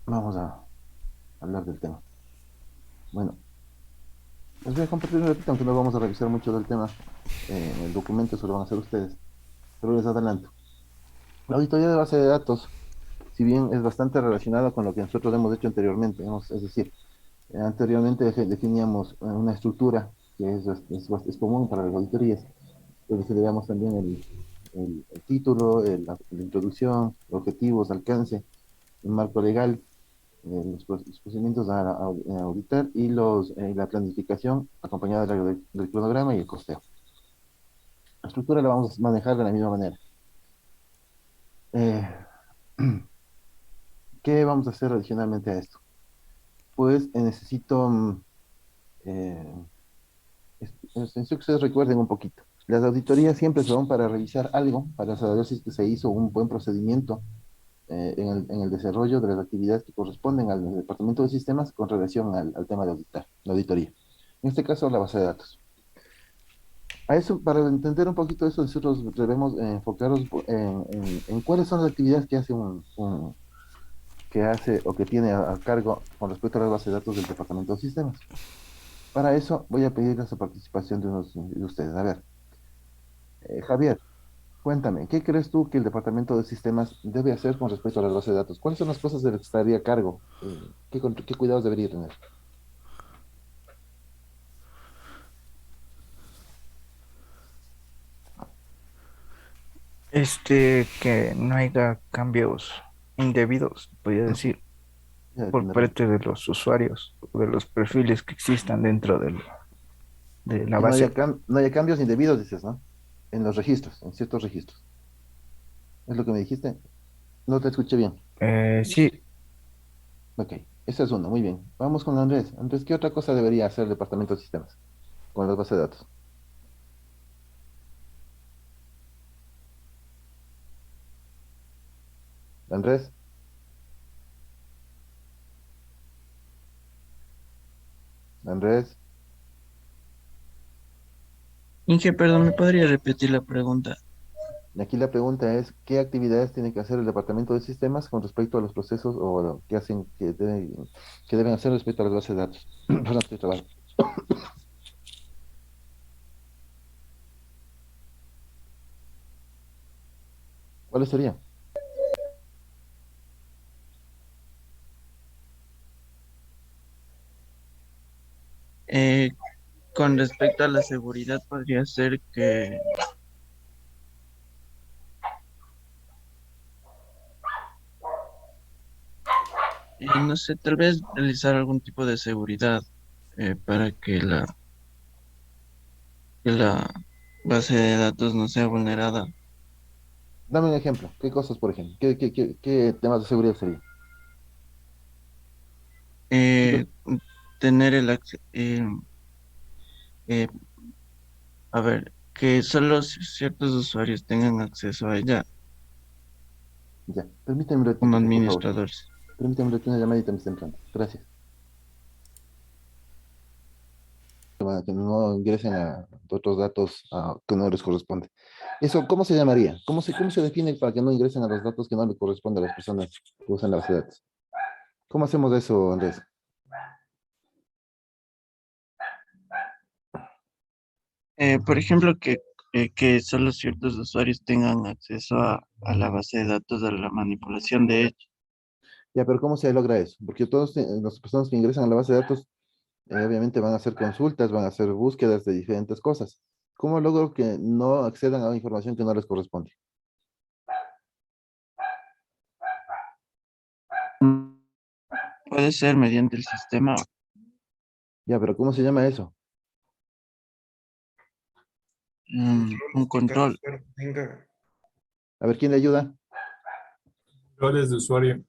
Vamos a hablar del tema. Bueno, les voy a compartir un ratito, aunque no vamos a revisar mucho del tema. En el documento eso lo van a hacer ustedes, pero les adelanto. La auditoría de base de datos, si bien es bastante relacionada con lo que nosotros hemos hecho anteriormente, es decir, anteriormente definíamos una estructura que es común para las auditorías, donde consideramos también el título, la introducción, objetivos, alcance, el marco legal, los procedimientos a auditar y la planificación acompañada del cronograma y el costeo. La estructura la vamos a manejar de la misma manera. Eh, ¿Qué vamos a hacer adicionalmente a esto? Pues necesito, eh, necesito que ustedes recuerden un poquito. Las auditorías siempre son para revisar algo, para saber si es que se hizo un buen procedimiento en el desarrollo de las actividades que corresponden al departamento de sistemas con relación al tema de auditar, la auditoría. En este caso, la base de datos. A eso, para entender un poquito eso, nosotros debemos enfocarnos en cuáles son las actividades que hace que hace o que tiene a cargo con respecto a las bases de datos del departamento de sistemas. Para eso, voy a pedir la participación de unos de ustedes. A ver, Javier, cuéntame, ¿qué crees tú que el departamento de sistemas debe hacer con respecto a las bases de datos? ¿Cuáles son las cosas de las que estaría a cargo? ¿Qué cuidados debería tener? Que no haya cambios indebidos, podría decir, Ya por tendrán. parte de los usuarios, o de los perfiles que existan dentro de la Que no base. no haya cambios indebidos, dices, ¿no? En los registros, en ciertos registros. ¿Es lo que me dijiste? No te escuché bien. Sí, Ok, ese es uno, muy bien. Vamos con Andrés. Andrés, ¿qué otra cosa debería hacer el departamento de sistemas con las bases de datos? Andrés, Andrés. Inge, perdón, ¿me podría repetir la pregunta? Y aquí la pregunta es, ¿qué actividades tiene que hacer el departamento de sistemas con respecto a los procesos o lo que hacen, que deben hacer respecto a las bases de datos? Perdón, estoy trabado. ¿Cuáles serían? Eh, con respecto a la seguridad, podría ser que, no sé, tal vez realizar algún tipo de seguridad para que la base de datos no sea vulnerada. Dame un ejemplo. ¿Qué cosas, por ejemplo? ¿Qué temas de seguridad sería? Eh, tener el acceso, a ver, que solo ciertos usuarios tengan acceso a ella Ya, permíteme un como ratito, por favor. administradores. Permítame un ratito, una llamadita me está entrando. Gracias. Para que no ingresen a otros datos que no les corresponde. Eso, ¿cómo se llamaría? Cómo se define para que no ingresen a los datos que no le corresponden a las personas que usan la base de datos? ¿Cómo hacemos eso, Andrés? Por ejemplo, que solo ciertos usuarios tengan acceso a la base de datos de la manipulación de hechos. Ya, pero ¿cómo se logra eso? Porque todas las personas que ingresan a la base de datos, obviamente van a hacer consultas, van a hacer búsquedas de diferentes cosas. ¿Cómo logro que no accedan a información que no les corresponde? Puede ser mediante el sistema, Ya, pero ¿cómo se llama eso? un control. Tenga A ver, ¿quién le ayuda? roles de usuario.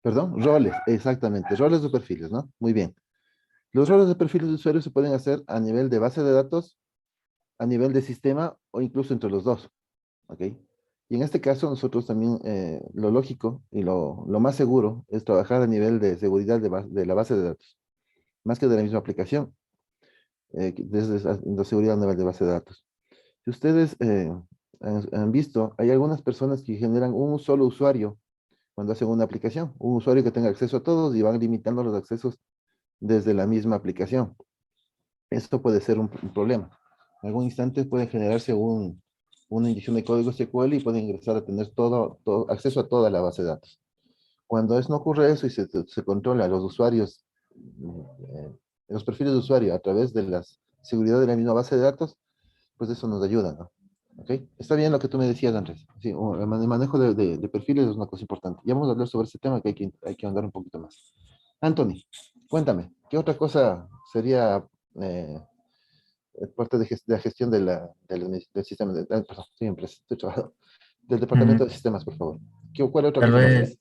Perdón, roles, exactamente, roles de perfiles, ¿no? Muy bien. Los roles de perfiles de usuario se pueden hacer a nivel de base de datos, a nivel de sistema o incluso entre los dos, ¿ok? Y en este caso nosotros también lo lógico y lo más seguro es trabajar a nivel de seguridad de la base de datos, más que de la misma aplicación, desde la seguridad a nivel de base de datos. Si ustedes han visto, hay algunas personas que generan un solo usuario cuando hacen una aplicación. Un usuario que tenga acceso a todos y van limitando los accesos desde la misma aplicación. Esto puede ser un problema. En algún instante puede generarse una inyección de código SQL y puede ingresar a tener acceso a toda la base de datos. Cuando no ocurre eso y se controla a los usuarios, los perfiles de usuario a través de la seguridad de la misma base de datos, pues eso nos ayuda, ¿no? ¿Ok? Está bien lo que tú me decías, Andrés. Sí, el manejo de perfiles es una cosa importante. Ya vamos a hablar sobre ese tema que hay que ahondar un poquito más. Anthony, cuéntame, ¿qué otra cosa sería parte de la gestión del sistema? Perdón, siempre estoy trabajando. Del departamento de sistemas, por favor. ¿Cuál otra Tal cosa más hay? vez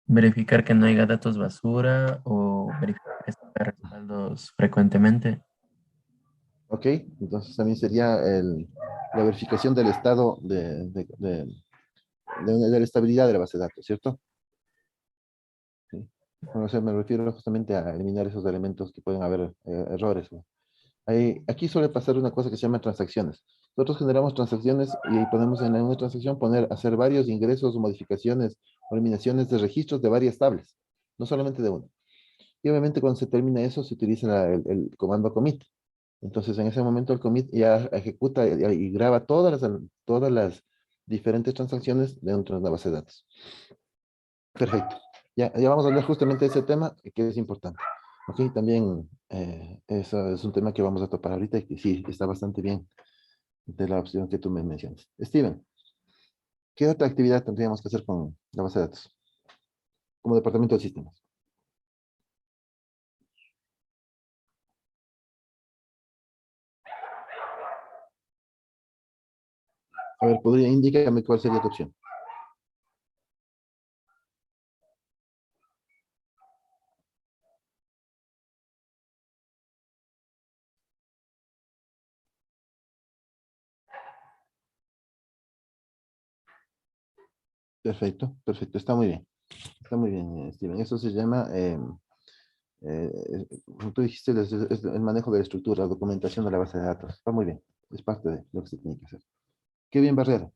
verificar que no haya datos basura o verificar que se haga respaldos frecuentemente. Ok, entonces también sería la verificación del estado de la estabilidad de la base de datos, ¿cierto? Sí. Bueno, o sea, me refiero justamente a eliminar esos elementos que pueden haber errores, ¿no? Aquí suele pasar una cosa que se llama transacciones. Nosotros generamos transacciones y podemos en una transacción hacer varios ingresos o modificaciones o eliminaciones de registros de varias tablas, no solamente de uno. Y obviamente cuando se termina eso se utiliza el comando commit. Entonces en ese momento el commit ya ejecuta y graba todas las diferentes transacciones dentro de una base de datos. Perfecto. Ya vamos a hablar justamente de ese tema que es importante. Ok, también eso es un tema que vamos a topar ahorita y que sí, está bastante bien de la opción que tú me mencionas. Steven, ¿qué otra actividad tendríamos que hacer con la base de datos como departamento de sistemas? A ver, indícame cuál sería tu opción. Perfecto, perfecto, está muy bien. Está muy bien, Steven. Eso se llama, como tú dijiste, es el manejo de la estructura, documentación de la base de datos. Está muy bien. Es parte de lo que se tiene que hacer. Qué bien, Barrera.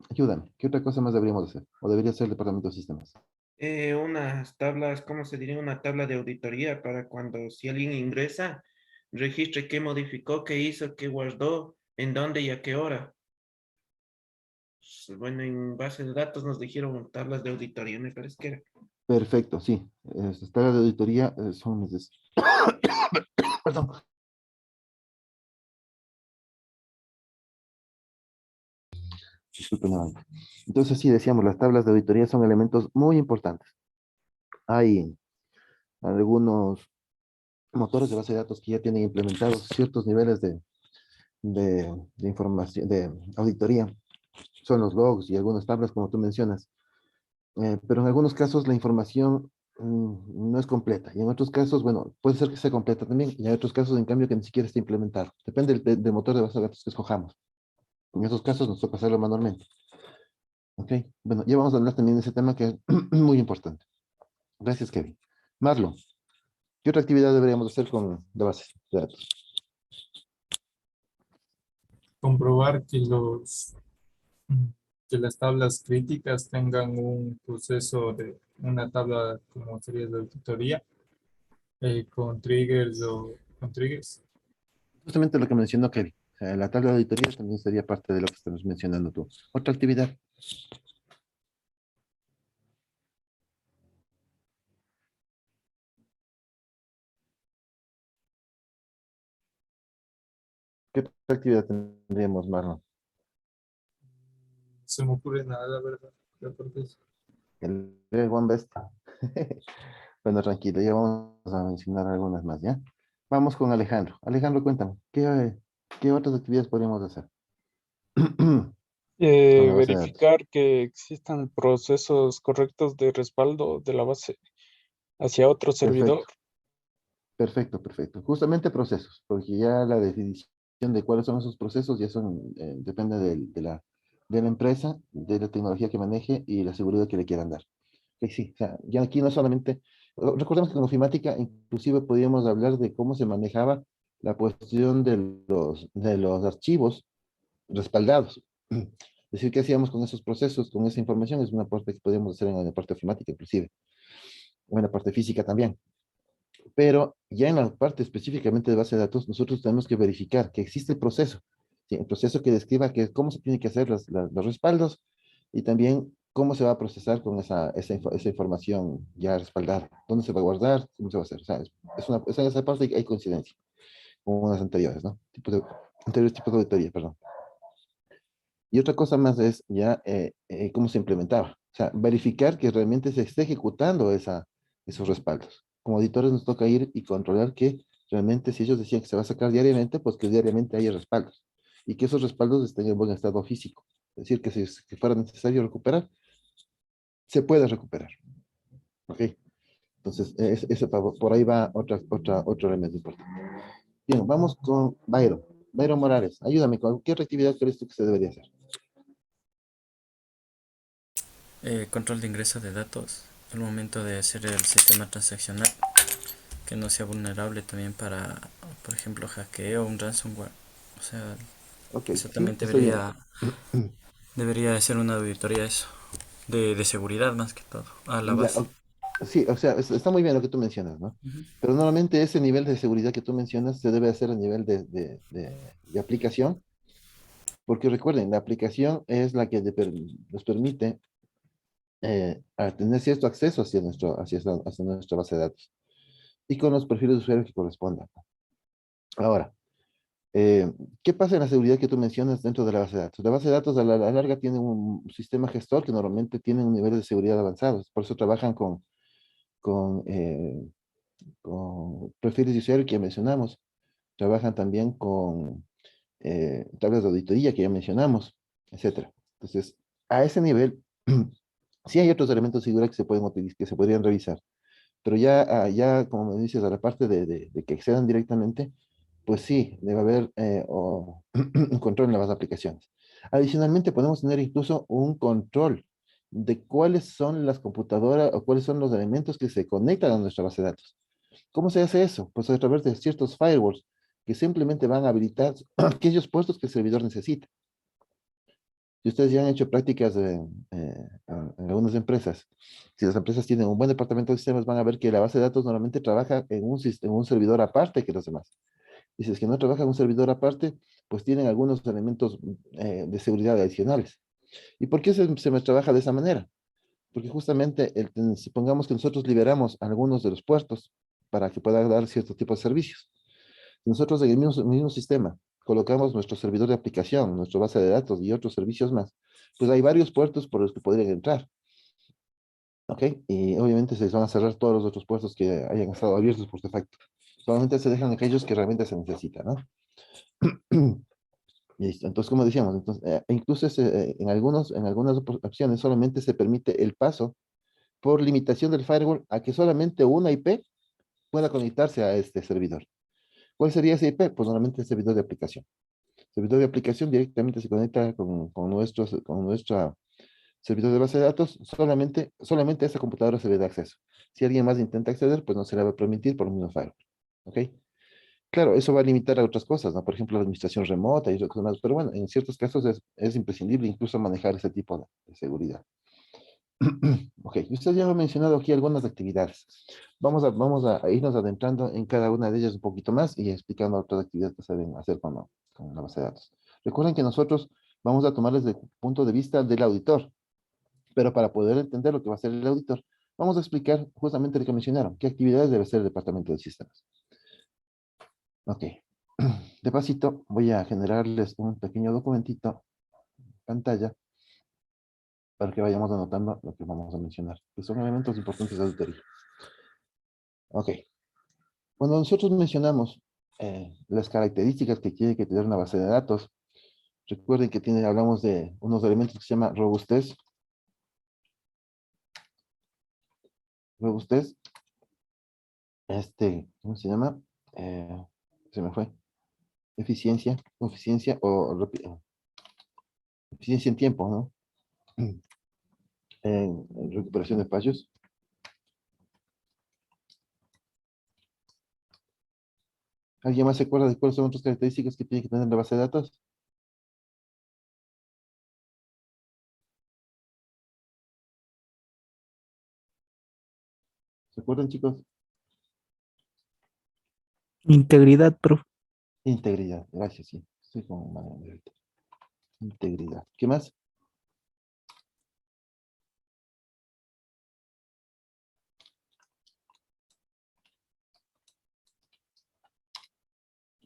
Ayúdame. ¿Qué otra cosa más deberíamos hacer? ¿O debería ser el departamento de sistemas? Unas tablas, ¿cómo se diría? Una tabla de auditoría para cuando si alguien ingresa, registre qué modificó, qué hizo, qué guardó, en dónde y a qué hora. Bueno, en base de datos nos dijeron tablas de auditoría, me parece que era. Perfecto, sí. Estas tareas de auditoría son Perdón. Disculpen nuevamente. Entonces, sí, decíamos, las tablas de auditoría son elementos muy importantes. Hay algunos motores de base de datos que ya tienen implementados ciertos niveles de información, de auditoría. Son los logs y algunas tablas, como tú mencionas. Pero en algunos casos la información no es completa. Y en otros casos, bueno, puede ser que sea completa también. Y hay otros casos, en cambio, que ni siquiera está implementado. Depende del motor de base de datos que escojamos. En esos casos nos toca hacerlo manualmente. Ok, bueno, ya vamos a hablar también de ese tema que es muy importante. Gracias, Kevin. Marlon, ¿qué otra actividad deberíamos hacer con la base de datos? Comprobar que las tablas críticas tengan un proceso de una tabla como sería de auditoría con triggers o con triggers. Justamente lo que mencionó Kevin. O sea, la tabla de auditoría también sería parte de lo que estamos mencionando tú. Otra actividad. ¿Qué otra actividad tendríamos, Marlon? Se me ocurre nada, la verdad. Aparte de eso. El One Best. Bueno, tranquilo, ya vamos a mencionar algunas más, ¿ya? Vamos con Alejandro. Alejandro, cuéntame, ¿qué otras actividades podríamos hacer con la base de datos? Verificar que existan procesos correctos de respaldo de la base hacia otro servidor. Perfecto, perfecto, perfecto. Justamente procesos, porque ya la definición de cuáles son esos procesos ya depende de la empresa, de la tecnología que maneje y la seguridad que le quieran dar. Ok, sí, o sea, ya aquí no solamente, recordemos que con ofimática inclusive podíamos hablar de cómo se manejaba la cuestión de los archivos respaldados. Es decir, ¿qué hacíamos con esos procesos, con esa información? Es una parte que podíamos hacer en la parte informática inclusive, o en la parte física también. Pero ya en la parte específicamente de base de datos, nosotros tenemos que verificar que existe el proceso, ¿sí? El proceso que describa cómo se tiene que hacer los respaldos y también cómo se va a procesar con esa información ya respaldada, dónde se va a guardar, cómo se va a hacer. O sea, en esa parte hay coincidencia con unas anteriores, ¿no? Anteriores tipos de auditoría, perdón. Y otra cosa más es ya cómo se implementaba. O sea, verificar que realmente se esté ejecutando esos respaldos. Como auditores nos toca ir y controlar que realmente si ellos decían que se va a sacar diariamente, pues que diariamente haya respaldos. Y que esos respaldos estén en buen estado físico. Es decir, que si fuera necesario recuperar, se puede recuperar. ¿Ok? Entonces, por ahí va otro elemento importante. Bien, vamos con Byron. Byron Morales, ayúdame, ¿con qué actividad crees tú que se debería hacer? Control de ingreso de datos al momento de hacer el sistema transaccional, que no sea vulnerable también para, por ejemplo, hackeo o un ransomware. O sea, Ok, eso sí, también está bien. debería de ser una auditoría eso, de seguridad más que todo, a la Ya, base. sí, o sea, está muy bien lo que tú mencionas, ¿no? Ujú. Pero normalmente ese nivel de seguridad que tú mencionas se debe hacer a nivel de aplicación, porque recuerden, la aplicación es la que nos permite a tener cierto acceso hacia nuestra base de datos y con los perfiles de usuario que correspondan. Ahora, eh, ¿qué pasa en la seguridad que tú mencionas dentro de la base de datos? La base de datos a la larga tiene un sistema gestor que normalmente tiene un nivel de seguridad avanzado, por eso trabajan con, eh, con perfiles de usuario que ya mencionamos, trabajan también con tablas de auditoría que ya mencionamos, etcétera. Entonces, a ese nivel, sí hay otros elementos de seguridad que se pueden utilizar, que se podrían revisar, pero ya como me dices, a la parte de que accedan directamente, pues sí, debe haber un control en las aplicaciones. Adicionalmente, podemos tener incluso un control de cuáles son las computadoras o cuáles son los elementos que se conectan a nuestra base de datos. ¿Cómo se hace eso? Pues a través de ciertos firewalls que simplemente van a habilitar aquellos puestos que el servidor necesita. Si ustedes ya han hecho prácticas en algunas empresas, si las empresas tienen un buen departamento de sistemas, van a ver que la base de datos normalmente trabaja en un servidor aparte que los demás. Y si es que no trabaja en un servidor aparte, pues tienen algunos elementos de seguridad adicionales. ¿Y por qué se me trabaja de esa manera? Porque justamente, supongamos que nosotros liberamos algunos de los puertos para que pueda dar cierto tipo de servicios. Si nosotros en el mismo sistema colocamos nuestro servidor de aplicación, nuestra base de datos y otros servicios más, pues hay varios puertos por los que podrían entrar, ¿ok? Y obviamente se les van a cerrar todos los otros puertos que hayan estado abiertos por defecto. Solamente se dejan aquellos que realmente se necesitan, ¿no? Listo. Entonces, como decíamos, entonces, incluso en algunas opciones solamente se permite el paso por limitación del firewall a que solamente una IP pueda conectarse a este servidor. ¿Cuál sería ese IP? Pues normalmente el servidor de aplicación. El servidor de aplicación directamente se conecta con nuestra servidor de base de datos, solamente a esa computadora se le da acceso. Si alguien más intenta acceder, pues no se le va a permitir por el mismo firewall. ¿Ok? Claro, eso va a limitar a otras cosas, ¿no? Por ejemplo, la administración remota y otras cosas más, pero bueno, en ciertos casos es imprescindible incluso manejar ese tipo de seguridad. Ok, usted ya ha mencionado aquí algunas actividades. Vamos a irnos adentrando en cada una de ellas un poquito más y explicando otras actividades que se deben hacer con la base de datos. Recuerden que nosotros vamos a tomar desde el punto de vista del auditor, pero para poder entender lo que va a hacer el auditor, vamos a explicar justamente lo que mencionaron, qué actividades debe hacer el departamento de sistemas. Ok, de pasito voy a generarles un pequeño documentito en pantalla para que vayamos anotando lo que vamos a mencionar, que son elementos importantes de auditoría. Ok, cuando nosotros mencionamos las características que tiene que tener una base de datos, recuerden que hablamos de unos elementos que se llama robustez. Robustez, ¿cómo se llama? Se me fue. Eficiencia en tiempo, ¿no? En recuperación de fallos. ¿Alguien más se acuerda de cuáles son otras características que tiene que tener la base de datos? ¿Se acuerdan, chicos? Integridad, profe. Integridad, gracias, sí. Estoy con mano ahorita. Integridad. ¿Qué más?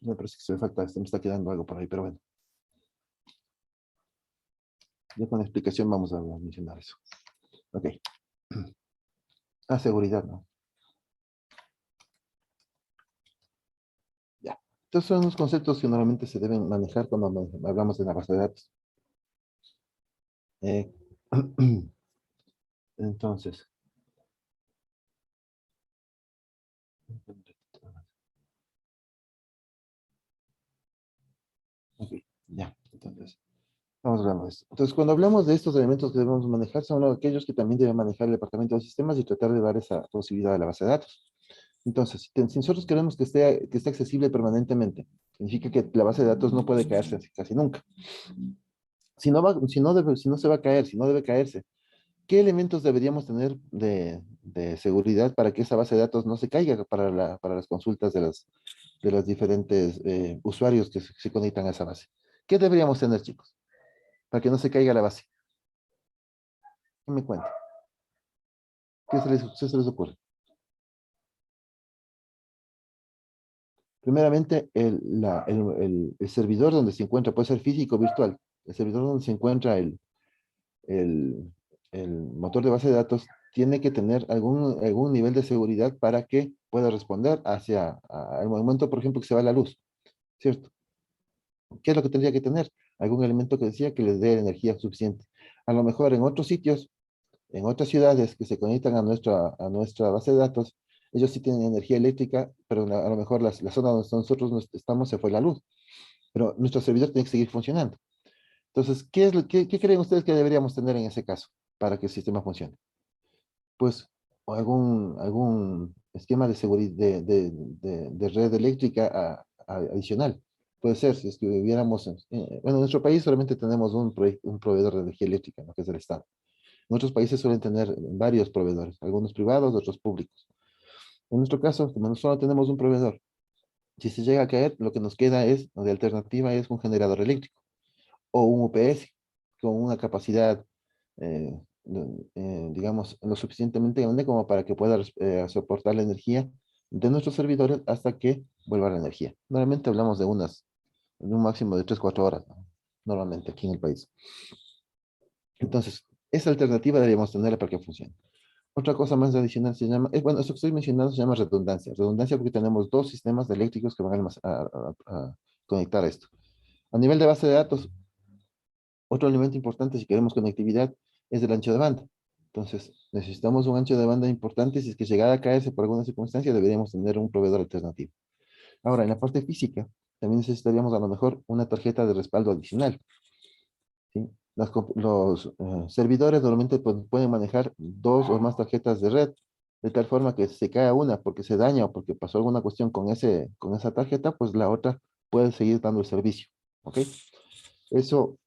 Me parece que se me falta, se me está quedando algo por ahí, pero bueno. Ya con la explicación vamos a mencionar eso. Ok. Ah, seguridad, ¿no? Ya. Estos son los conceptos que normalmente se deben manejar cuando hablamos de una base de datos. Eh, entonces. Ok, ya. Entonces. Vamos hablando de esto. Entonces, cuando hablamos de estos elementos que debemos manejar, son aquellos que también debe manejar el departamento de sistemas y tratar de dar esa posibilidad a la base de datos. Entonces, si nosotros queremos que esté accesible permanentemente, significa que la base de datos no puede caerse casi nunca. Si no se va a caer, si no debe caerse, ¿qué elementos deberíamos tener de seguridad para que esa base de datos no se caiga para las consultas de los diferentes usuarios que se conectan a esa base? ¿Qué deberíamos tener, chicos? Para que no se caiga la base. ¿Qué me cuenta? ¿Qué se les ocurre? Primeramente, el servidor donde se encuentra, puede ser físico o virtual, el servidor donde se encuentra el, el motor de base de datos tiene que tener algún nivel de seguridad para que pueda responder al momento, por ejemplo, que se va la luz, ¿cierto? ¿Qué es lo que tendría que tener? Algún elemento que decía que les dé energía suficiente. A lo mejor en otros sitios, en otras ciudades que se conectan a nuestra base de datos, ellos sí tienen energía eléctrica, pero a lo mejor la zona donde nosotros estamos se fue la luz, pero nuestro servidor tiene que seguir funcionando. Entonces, ¿qué creen ustedes que deberíamos tener en ese caso para que el sistema funcione? Pues algún esquema de seguridad de red eléctrica adicional. Puede ser, si es que viviéramos, bueno, en nuestro país solamente tenemos un proveedor de energía eléctrica, ¿no? Que es el Estado. En otros países suelen tener varios proveedores, algunos privados, otros públicos. En nuestro caso, como solo tenemos un proveedor, si se llega a caer, lo que nos queda de alternativa es un generador eléctrico o un UPS con una capacidad, eh, digamos, lo suficientemente grande como para que pueda soportar la energía de nuestros servidores hasta que vuelva la energía. Normalmente hablamos de un máximo de 3 4 horas, ¿no? Normalmente aquí en el país. Entonces, esa alternativa deberíamos tenerla para que funcione. Otra cosa más adicional se llama, bueno, esto que estoy mencionando se llama redundancia. Redundancia porque tenemos dos sistemas eléctricos que van a conectar esto. A nivel de base de datos, otro elemento importante si queremos conectividad es el ancho de banda. Entonces, necesitamos un ancho de banda importante. Si es que llegara a caerse por alguna circunstancia, deberíamos tener un proveedor alternativo. Ahora, en la parte física, también necesitaríamos a lo mejor una tarjeta de respaldo adicional, ¿sí? Los servidores normalmente pueden manejar 2 o más tarjetas de red, de tal forma que si se cae una porque se daña o porque pasó alguna cuestión con esa tarjeta, pues la otra puede seguir dando el servicio. ¿Ok? Eso,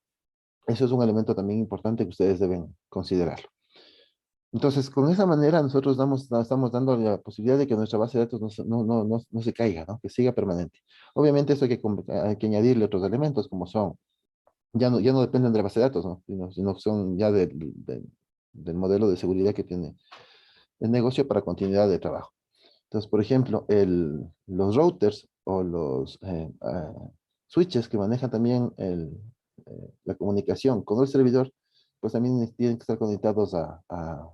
eso es un elemento también importante que ustedes deben considerarlo. Entonces, con esa manera nosotros estamos dando la posibilidad de que nuestra base de datos no se caiga, ¿no? Que siga permanente. Obviamente eso hay que añadirle otros elementos como son ya no dependen de la base de datos, ¿no? Sino son ya del modelo de seguridad que tiene el negocio para continuidad de trabajo. Entonces, por ejemplo, los routers o los switches que manejan también la comunicación con el servidor, pues también tienen que estar conectados a,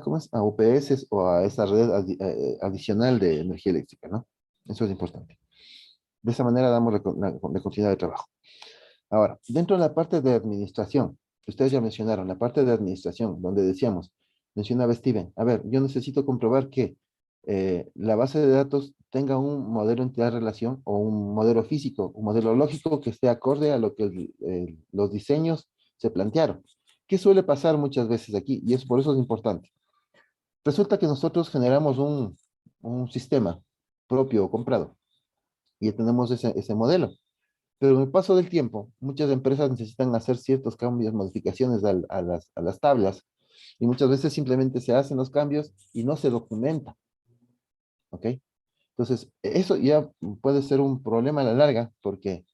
¿cómo es? A UPS o a esa red adicional de energía eléctrica, ¿no? Eso es importante. De esa manera damos la continuidad de trabajo. Ahora, dentro de la parte de administración, ustedes ya mencionaron, la parte de administración, donde mencionaba Steven, a ver, yo necesito comprobar que la base de datos tenga un modelo entidad relación o un modelo físico, un modelo lógico que esté acorde a lo que los diseños se plantearon. ¿Qué suele pasar muchas veces aquí? Y por eso es importante. Resulta que nosotros generamos un sistema propio o comprado y tenemos ese modelo. Pero en el paso del tiempo, muchas empresas necesitan hacer ciertos cambios, modificaciones a las tablas Y muchas veces simplemente se hacen los cambios y no se documenta. ¿Ok? Entonces, eso ya puede ser un problema a la larga, porque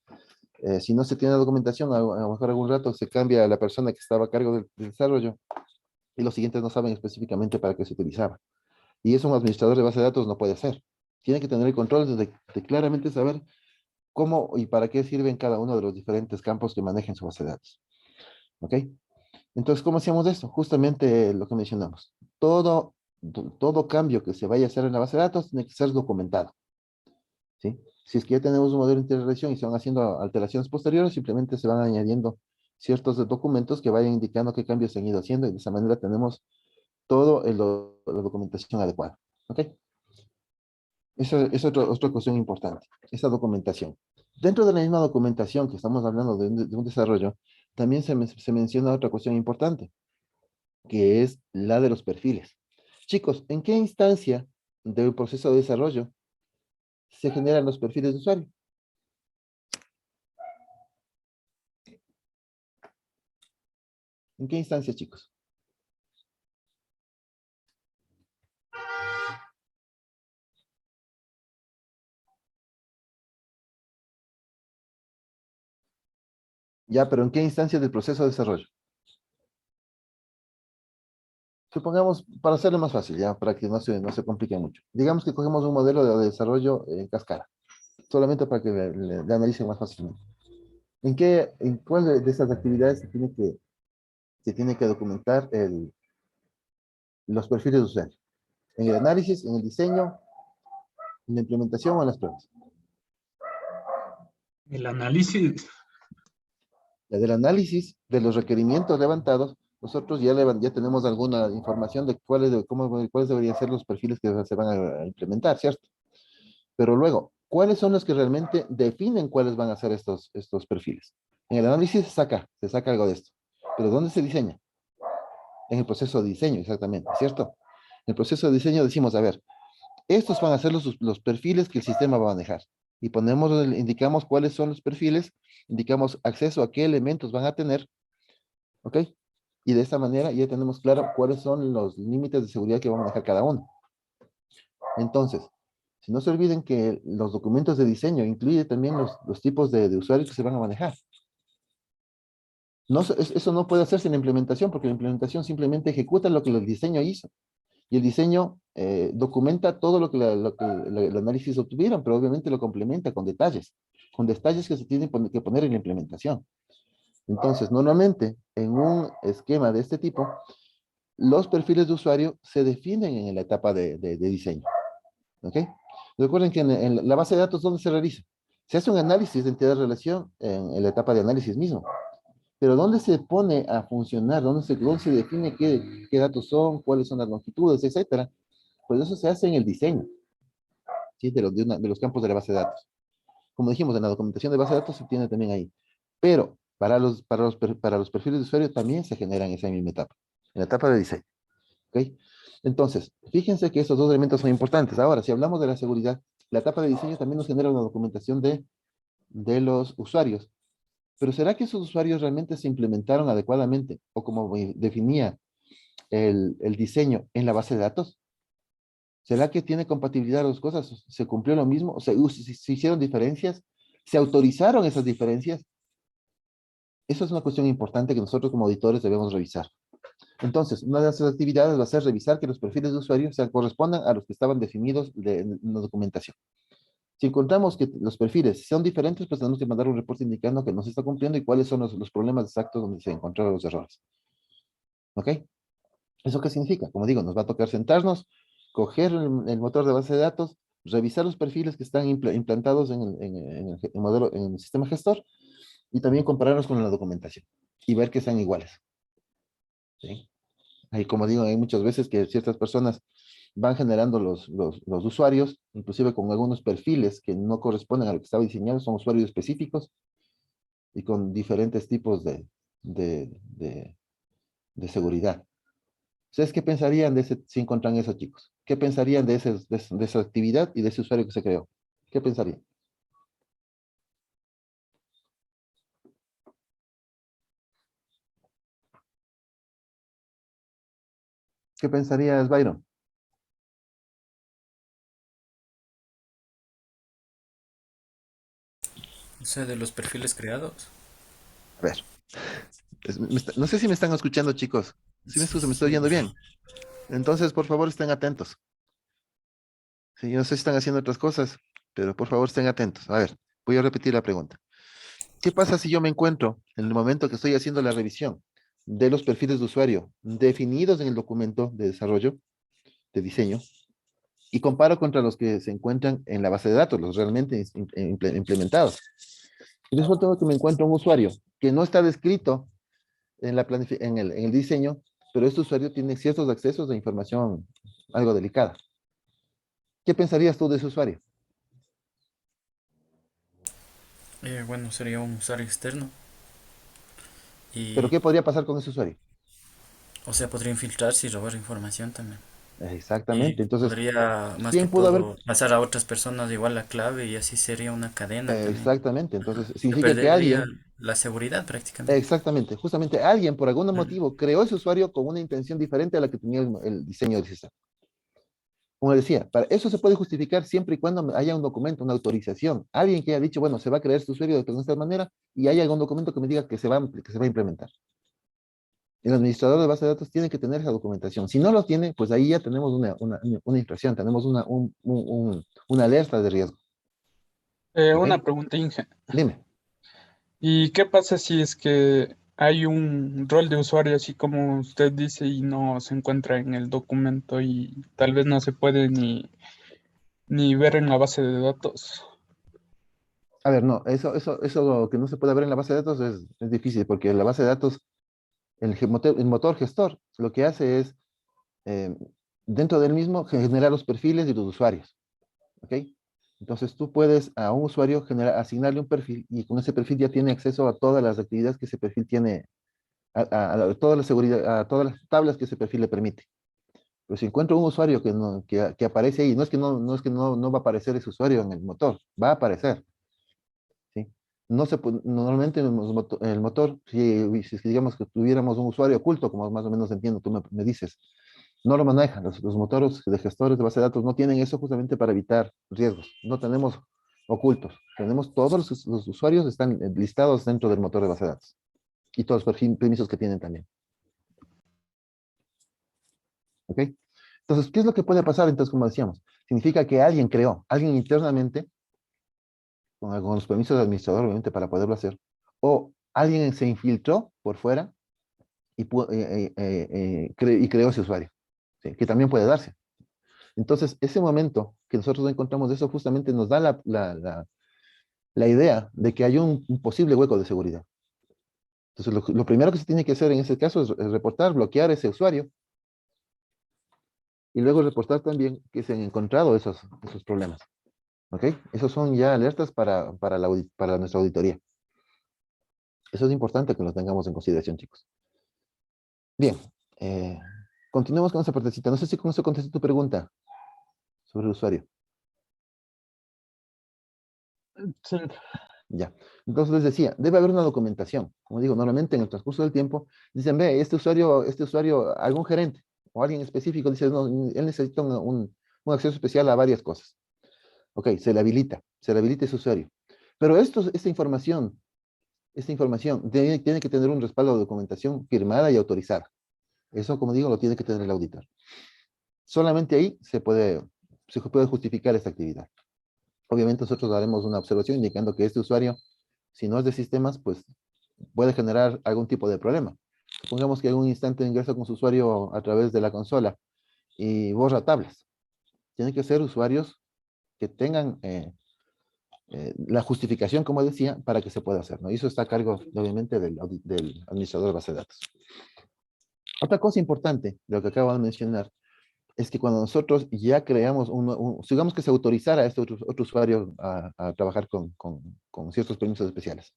si no se tiene documentación, a lo mejor algún rato se cambia la persona que estaba a cargo del desarrollo y los siguientes no saben específicamente para qué se utilizaba. Y eso un administrador de base de datos no puede hacer. Tiene que tener el control de claramente saber cómo y para qué sirven cada uno de los diferentes campos que manejen su base de datos. ¿Ok? Entonces, ¿cómo hacíamos esto? Justamente lo que mencionamos. Todo cambio que se vaya a hacer en la base de datos tiene que ser documentado. ¿Sí? Si es que ya tenemos un modelo de interrelación y se van haciendo alteraciones posteriores, simplemente se van añadiendo ciertos documentos que vayan indicando qué cambios se han ido haciendo y de esa manera tenemos todo la documentación adecuada. ¿Ok? Esa es otra cuestión importante, esa documentación. Dentro de la misma documentación que estamos hablando de un desarrollo, también se menciona otra cuestión importante, que es la de los perfiles. Chicos, ¿en qué instancia del proceso de desarrollo se generan los perfiles de usuario? ¿En qué instancia, chicos? Ya, pero ¿en qué instancia del proceso de desarrollo? Supongamos, para hacerlo más fácil, ya, para que no se complique mucho. Digamos que cogemos un modelo de desarrollo en cascada, solamente para que le analicen más fácilmente. ¿En cuál de estas actividades se tiene que documentar los perfiles de usuario? ¿En el análisis, en el diseño, en la implementación o en las pruebas? El análisis, Ya del análisis de los requerimientos levantados, nosotros ya tenemos alguna información de cuáles deberían ser los perfiles que se van a implementar, ¿cierto? Pero luego, ¿cuáles son los que realmente definen cuáles van a ser estos perfiles? En el análisis se saca algo de esto. Pero ¿dónde se diseña? En el proceso de diseño, exactamente, ¿cierto? En el proceso de diseño decimos, a ver, estos van a ser los perfiles que el sistema va a manejar. Y indicamos cuáles son los perfiles, indicamos acceso a qué elementos van a tener, ¿ok? Y de esta manera ya tenemos claro cuáles son los límites de seguridad que va a manejar cada uno. Entonces, si no se olviden que los documentos de diseño incluyen también los tipos de usuarios que se van a manejar. Eso no puede hacerse en la implementación, porque la implementación simplemente ejecuta lo que el diseño hizo. Y el diseño documenta todo lo que el análisis obtuvieron, pero obviamente lo complementa con detalles que se tienen que poner en la implementación. Entonces, normalmente, en un esquema de este tipo, los perfiles de usuario se definen en la etapa de diseño. ¿Ok? Recuerden que en la base de datos, ¿dónde se realiza? Se hace un análisis de entidad de relación en la etapa de análisis mismo. Pero ¿dónde se pone a funcionar? ¿Dónde se define qué datos son, cuáles son las longitudes, etcétera? Pues eso se hace en el diseño, ¿sí? De los campos de la base de datos. Como dijimos, en la documentación de base de datos se tiene también ahí. Pero para los perfiles de usuario también se generan en esa misma etapa, en la etapa de diseño. ¿Ok? Entonces, fíjense que esos dos elementos son importantes. Ahora, si hablamos de la seguridad, la etapa de diseño también nos genera una documentación de los usuarios. Pero ¿será que esos usuarios realmente se implementaron adecuadamente o como definía el diseño en la base de datos? ¿Será que tiene compatibilidad las dos cosas? ¿Se cumplió lo mismo? ¿Se hicieron diferencias? ¿Se autorizaron esas diferencias? Eso es una cuestión importante que nosotros como auditores debemos revisar. Entonces, una de esas actividades va a ser revisar que los perfiles de usuarios se correspondan a los que estaban definidos en la documentación. Si encontramos que los perfiles son diferentes, pues tenemos que mandar un reporte indicando que no se está cumpliendo y cuáles son los problemas exactos donde se encontraron los errores. ¿Ok? ¿Eso qué significa? Como digo, nos va a tocar sentarnos, coger el motor de base de datos, revisar los perfiles que están implantados en el modelo, en el sistema gestor y también compararlos con la documentación y ver que sean iguales. ¿Sí? Ahí, como digo, hay muchas veces que ciertas personas van generando los usuarios, inclusive con algunos perfiles que no corresponden a lo que estaba diseñado, son usuarios específicos y con diferentes tipos de, de, de seguridad. ¿Ustedes qué pensarían si encuentran eso, chicos? ¿Qué pensarían de esa actividad y de ese usuario que se creó? ¿Qué pensarían? ¿Qué pensarías, Byron? O sea, de los perfiles creados. A ver, no sé si me están escuchando, chicos. ¿Sí me escuchan? ¿Me estoy oyendo bien? Entonces, por favor, estén atentos. Sí, yo no sé si están haciendo otras cosas, pero por favor, estén atentos. A ver, voy a repetir la pregunta. ¿Qué pasa si yo me encuentro en el momento que estoy haciendo la revisión de los perfiles de usuario definidos en el documento de desarrollo, de diseño, y comparo contra los que se encuentran en la base de datos, los realmente implementados? Y resulta que me encuentro un usuario que no está descrito en, en el diseño, pero este usuario tiene ciertos accesos a información algo delicada. ¿Qué pensarías tú de ese usuario? Bueno, sería un usuario externo. ¿Pero Y, qué podría pasar con ese usuario? o sea, podría infiltrarse y robar información también. Y Exactamente. Entonces, podría, más que ¿quién pudo haber? todo, pasar a otras personas igual la clave y así sería una cadena también. Exactamente. Entonces, Se significa que perdería alguien, la seguridad prácticamente. exactamente, justamente alguien por algún Mm. motivo creó ese usuario con una intención diferente a la que tenía el diseño del sistema. Como decía, para eso se puede justificar siempre y cuando haya un documento, una autorización. Alguien que haya dicho, bueno, se va a crear este usuario de esta manera y haya algún documento que me diga que se va a implementar. El administrador de base de datos tiene que tener esa documentación. Si no lo tiene, pues ahí ya tenemos una infracción, tenemos una alerta de riesgo. ¿Ok? Una pregunta, Inge. Dime. ¿Y qué pasa si es que hay un rol de usuario así como usted dice y no se encuentra en el documento y tal vez no se puede ni ver en la base de datos? A ver, no, eso que no se puede ver en la base de datos es difícil, porque la base de datos, el motor gestor, lo que hace es, eh, dentro del mismo, generar los perfiles de los usuarios. ¿Ok? Entonces tú puedes a un usuario asignarle un perfil y con ese perfil ya tiene acceso a todas las actividades que ese perfil tiene, a toda la seguridad, a todas las tablas que ese perfil le permite. Pero si encuentro un usuario que aparece ahí, no es que no va a aparecer ese usuario en el motor, va a aparecer. ¿Sí? No se normalmente el motor, si es que digamos que tuviéramos un usuario oculto, como más o menos entiendo, tú me dices, no lo manejan. Los motores de gestores de base de datos no tienen eso justamente para evitar riesgos. No tenemos ocultos. Tenemos todos los usuarios están listados dentro del motor de base de datos y todos los permisos que tienen también. ¿Ok? Entonces, ¿qué es lo que puede pasar? Entonces, como decíamos, significa que alguien creó, alguien internamente, con los permisos del administrador, obviamente, para poderlo hacer, o alguien se infiltró por fuera y creó ese usuario, ¿sí? Que también puede darse. Entonces, ese momento que nosotros encontramos de eso justamente nos da la idea de que hay un posible hueco de seguridad. Entonces, lo primero que se tiene que hacer en ese caso es reportar, bloquear ese usuario y luego reportar también que se han encontrado esos problemas. ¿Ok? Esos son ya alertas para nuestra auditoría. Eso es importante que lo tengamos en consideración, chicos. Bien, eh, continuemos con esa partecita. No sé si con eso contesté tu pregunta sobre el usuario. Sí. Ya. Entonces les decía, debe haber una documentación. Como digo, normalmente en el transcurso del tiempo, dicen, ve, este usuario, algún gerente o alguien específico dice, no, él necesita un acceso especial a varias cosas. Ok, se le habilita ese usuario. Pero esta información tiene que tener un respaldo de documentación firmada y autorizada. Eso, como digo, lo tiene que tener el auditor. Solamente ahí se puede justificar esta actividad. Obviamente nosotros daremos una observación indicando que este usuario, si no es de sistemas, pues puede generar algún tipo de problema. Supongamos que en un instante ingresa con su usuario a través de la consola y borra tablas. Tienen que ser usuarios que tengan la justificación, como decía, para que se pueda hacer, ¿no? Y eso está a cargo, obviamente, del administrador de base de datos. Otra cosa importante de lo que acabo de mencionar es que cuando nosotros ya creamos, digamos que se autorizara a este otro usuario a trabajar con ciertos permisos especiales,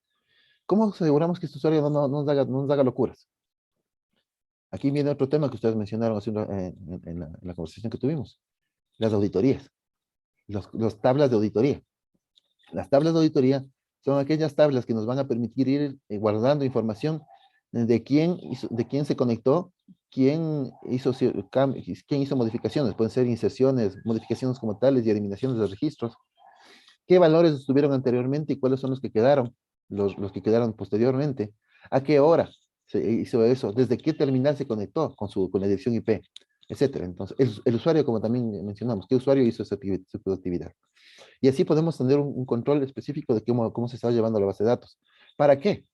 ¿cómo aseguramos que este usuario no nos haga locuras? Aquí viene otro tema que ustedes mencionaron en la conversación que tuvimos, las auditorías, los tablas de auditoría. Las tablas de auditoría son aquellas tablas que nos van a permitir ir guardando información de quién se conectó quién hizo modificaciones, pueden ser inserciones, modificaciones como tales y eliminaciones de registros, qué valores estuvieron anteriormente y cuáles son los que quedaron, los que quedaron posteriormente, a qué hora se hizo eso, desde qué terminal se conectó con la dirección IP, etcétera. Entonces, el usuario, como también mencionamos, qué usuario hizo esa actividad. Y así podemos tener un control específico de cómo se está llevando la base de datos. ¿Para qué?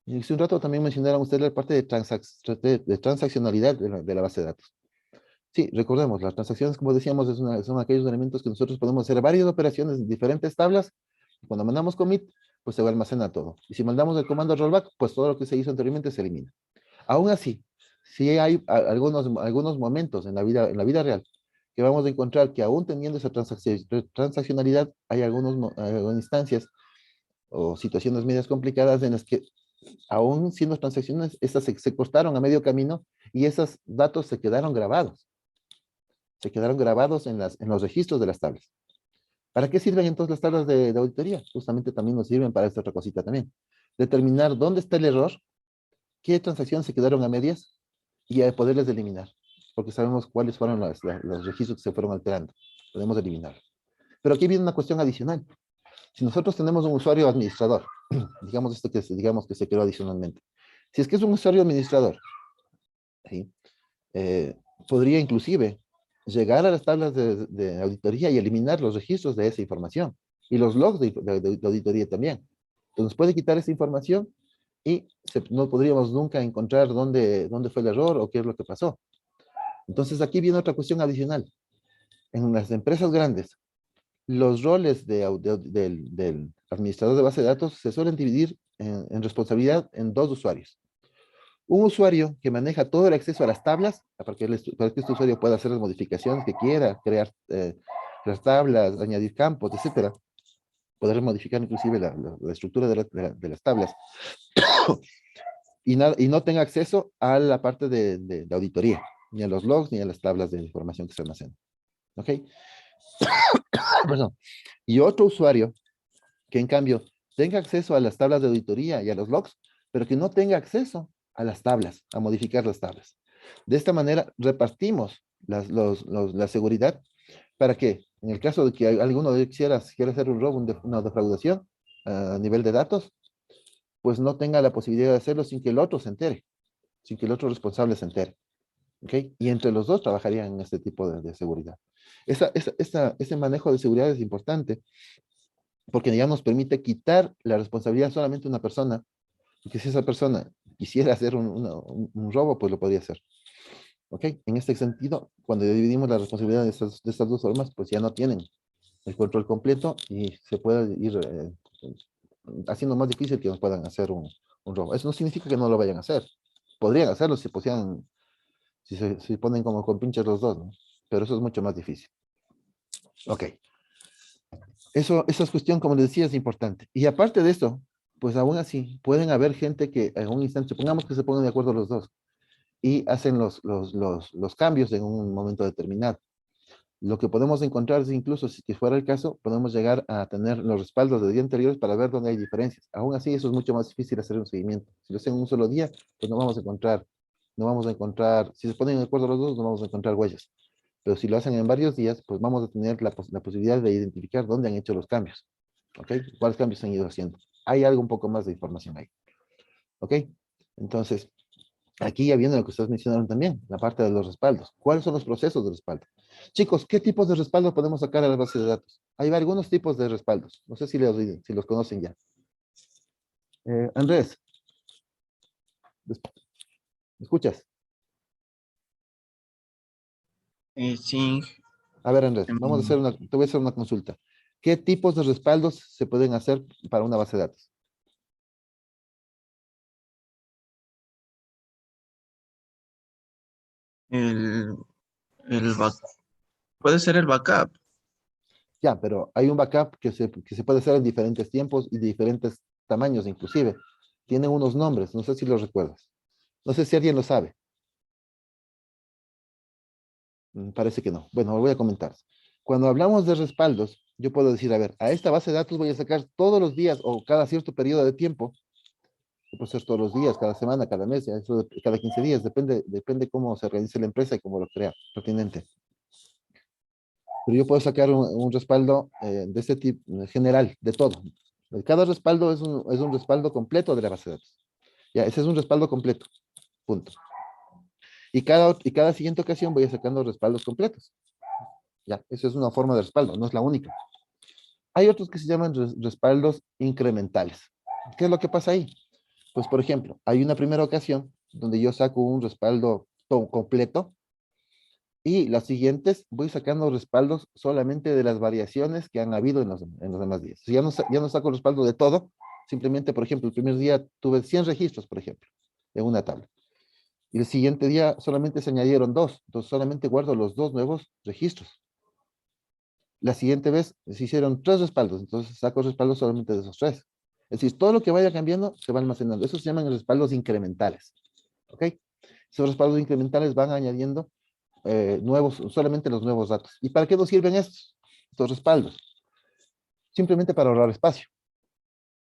Y hace un rato también mencionaron ustedes la parte de transaccionalidad de la base de datos. Sí, recordemos, las transacciones, como decíamos, son aquellos elementos que nosotros podemos hacer varias operaciones en diferentes tablas. Cuando mandamos commit, pues se almacena todo. Y si mandamos el comando rollback, pues todo lo que se hizo anteriormente se elimina. Aún así, sí hay algunos momentos en la vida real que vamos a encontrar que aún teniendo esa transaccionalidad, hay algunas instancias o situaciones medias complicadas en las que aún siendo transacciones, estas se cortaron a medio camino y esos datos se quedaron grabados. Se quedaron grabados en los registros de las tablas. ¿Para qué sirven entonces las tablas de auditoría? Justamente también nos sirven para esta otra cosita también. Determinar dónde está el error, qué transacciones se quedaron a medias y poderles eliminar. Porque sabemos cuáles fueron los registros que se fueron alterando. Podemos eliminarlos. Pero aquí viene una cuestión adicional. Si nosotros tenemos un usuario administrador, digamos digamos que se creó adicionalmente. Si es que es un usuario administrador, ¿sí? Podría inclusive llegar a las tablas de auditoría y eliminar los registros de esa información y los logs de auditoría también. Entonces puede quitar esa información y no podríamos nunca encontrar dónde fue el error o qué es lo que pasó. Entonces aquí viene otra cuestión adicional. En las empresas grandes, los roles del administrador de base de datos se suelen dividir en responsabilidad en dos usuarios. Un usuario que maneja todo el acceso a las tablas, para que este usuario pueda hacer las modificaciones que quiera, crear las tablas, añadir campos, etcétera. Poder modificar inclusive la estructura de las tablas. y no tenga acceso a la parte de auditoría, ni a los logs, ni a las tablas de información que se almacenan. ¿Ok? Perdón. Y otro usuario que en cambio tenga acceso a las tablas de auditoría y a los logs, pero que no tenga acceso a las tablas, a modificar las tablas. De esta manera repartimos la seguridad para que en el caso de que alguno de ellos quiera hacer un robo, una defraudación a nivel de datos, pues no tenga la posibilidad de hacerlo sin que el otro se entere, sin que el otro responsable se entere. ¿Ok? Y entre los dos trabajarían en este tipo de seguridad. Ese manejo de seguridad es importante porque ya nos permite quitar la responsabilidad solamente a una persona, porque si esa persona quisiera hacer un robo, pues lo podría hacer. ¿Ok? En este sentido, cuando dividimos la responsabilidad de estas dos formas, pues ya no tienen el control completo y se puede ir haciendo más difícil que nos puedan hacer un robo. Eso no significa que no lo vayan a hacer. Podrían hacerlo si se ponen como con pinches los dos, ¿no? Pero eso es mucho más difícil. Ok. Esa es cuestión, como les decía, es importante. Y aparte de esto, pues aún así, pueden haber gente que en un instante, supongamos que se pongan de acuerdo los dos, y hacen los cambios en un momento determinado. Lo que podemos encontrar es incluso, si fuera el caso, podemos llegar a tener los respaldos de días anteriores para ver dónde hay diferencias. Aún así, eso es mucho más difícil hacer un seguimiento. Si lo hacen en un solo día, pues no vamos a encontrar, si se ponen de acuerdo los dos, no vamos a encontrar huellas. Pero si lo hacen en varios días, pues vamos a tener la posibilidad de identificar dónde han hecho los cambios. ¿Ok? ¿Cuáles cambios han ido haciendo? Hay algo un poco más de información ahí. ¿Ok? Entonces, aquí ya viene lo que ustedes mencionaron también, la parte de los respaldos. ¿Cuáles son los procesos de respaldo? Chicos, ¿qué tipos de respaldo podemos sacar a la base de datos? Hay algunos tipos de respaldos. No sé si los conocen ya. Andrés, ¿me escuchas? Sí, A ver, Andrés, te voy a hacer una consulta. ¿Qué tipos de respaldos se pueden hacer para una base de datos? el, puede ser el backup. Ya, pero hay un backup que se puede hacer en diferentes tiempos y de diferentes tamaños inclusive. Tienen unos nombres, no sé si los recuerdas. No sé si alguien lo sabe. Parece que no. Bueno, lo voy a comentar. Cuando hablamos de respaldos, yo puedo decir, a ver, a esta base de datos voy a sacar todos los días o cada cierto periodo de tiempo, puede ser todos los días, cada semana, cada mes, ya eso cada 15 días, depende cómo se organice la empresa y cómo lo crea, pertinente. Pero yo puedo sacar un respaldo de este tipo, general, de todo. Cada respaldo es un respaldo completo de la base de datos. Ya, ese es un respaldo completo, punto. Y cada siguiente ocasión voy sacando respaldos completos. Ya, eso es una forma de respaldo, no es la única. Hay otros que se llaman respaldos incrementales. ¿Qué es lo que pasa ahí? Pues, por ejemplo, hay una primera ocasión donde yo saco un respaldo completo y las siguientes voy sacando respaldos solamente de las variaciones que han habido en los demás días. Si ya no saco respaldo de todo, simplemente, por ejemplo, el primer día tuve 100 registros, por ejemplo, en una tabla. Y el siguiente día solamente se añadieron 2, entonces solamente guardo los 2 nuevos registros. La siguiente vez se hicieron 3 respaldos, entonces saco respaldos solamente de esos 3. Es decir, todo lo que vaya cambiando se va almacenando. Eso se llaman respaldos incrementales. ¿Ok? Esos respaldos incrementales van añadiendo solamente los nuevos datos. ¿Y para qué nos sirven estos respaldos? Simplemente para ahorrar espacio.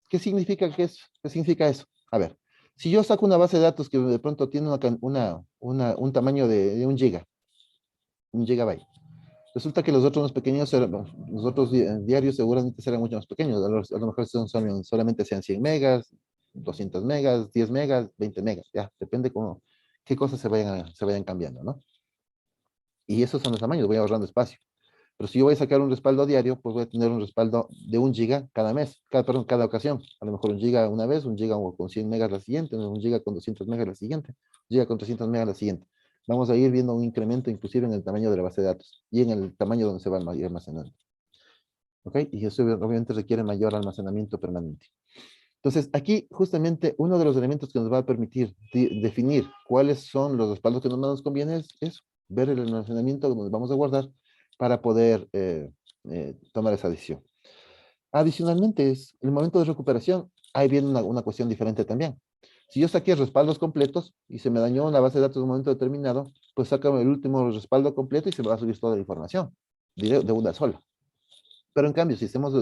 ¿Qué significa ¿Qué significa eso? A ver, si yo saco una base de datos que de pronto tiene un tamaño de 1 gigabyte, resulta que los otros más pequeños, los otros diarios seguramente serán mucho más pequeños. A lo mejor solamente sean 100 megas, 200 megas, 10 megas, 20 megas. Ya, depende qué cosas se vayan cambiando, ¿no? Y esos son los tamaños, voy ahorrando espacio. Pero si yo voy a sacar un respaldo diario, pues voy a tener un respaldo de 1 giga cada mes, cada ocasión. A lo mejor 1 giga una vez, 1 giga con 100 megas la siguiente, 1 giga con 200 megas la siguiente, 1 giga con 300 megas la siguiente. Vamos a ir viendo un incremento inclusive en el tamaño de la base de datos y en el tamaño donde se va a ir almacenando. ¿Ok? Y eso obviamente requiere mayor almacenamiento permanente. Entonces, aquí justamente uno de los elementos que nos va a permitir definir cuáles son los respaldos que no nos conviene es ver el almacenamiento donde vamos a guardar para poder tomar esa decisión. Adicionalmente, es el momento de recuperación. Ahí viene una cuestión diferente también. Si yo saqué respaldos completos y se me dañó una base de datos en un momento determinado, pues saco el último respaldo completo y se me va a subir toda la información de una sola. Pero en cambio, si hacemos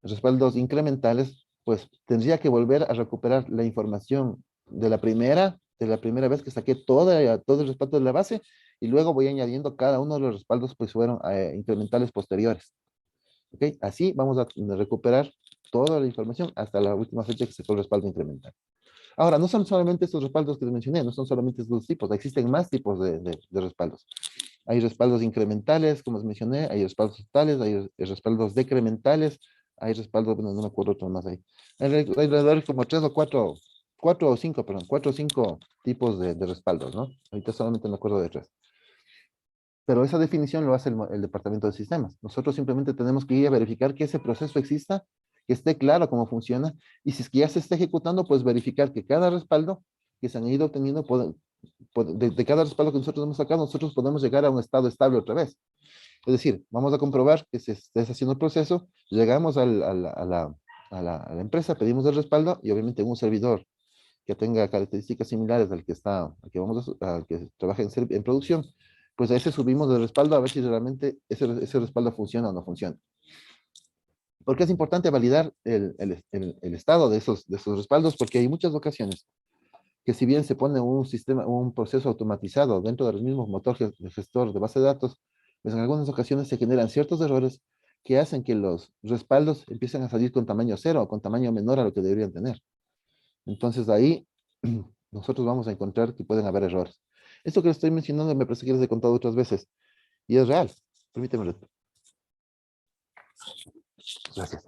respaldos incrementales, pues tendría que volver a recuperar la información de la primera vez que saqué todo el respaldo de la base y luego voy añadiendo cada uno de los respaldos pues fueron incrementales posteriores. ¿Ok? Así vamos a recuperar toda la información hasta la última fecha que sacó el respaldo incremental. Ahora, no son solamente estos respaldos que les mencioné, no son solamente estos 2 tipos, existen más tipos de respaldos. Hay respaldos incrementales, como les mencioné, hay respaldos totales, hay respaldos decrementales, hay respaldos, bueno, no me acuerdo otro más ahí. Hay alrededor como 4 o 5 tipos de respaldos, ¿no? Ahorita solamente me acuerdo de 3. Pero esa definición lo hace el departamento de sistemas. Nosotros simplemente tenemos que ir a verificar que ese proceso exista, que esté claro cómo funciona, y si es que ya se está ejecutando, pues verificar que cada respaldo que se han ido obteniendo, de cada respaldo que nosotros hemos sacado, nosotros podemos llegar a un estado estable otra vez. Es decir, vamos a comprobar que se esté haciendo el proceso, llegamos a la empresa, pedimos el respaldo, y obviamente un servidor que tenga características similares al que trabaja en producción, pues a ese subimos el respaldo a ver si realmente ese respaldo funciona o no funciona. ¿Por qué es importante validar el estado de esos respaldos? Porque hay muchas ocasiones que si bien se pone un proceso automatizado dentro de los mismos motores de gestor de base de datos, pues en algunas ocasiones se generan ciertos errores que hacen que los respaldos empiecen a salir con tamaño 0 o con tamaño menor a lo que deberían tener. Entonces ahí nosotros vamos a encontrar que pueden haber errores. Esto que les estoy mencionando me parece que les he contado otras veces. Y es real. Permíteme. Gracias.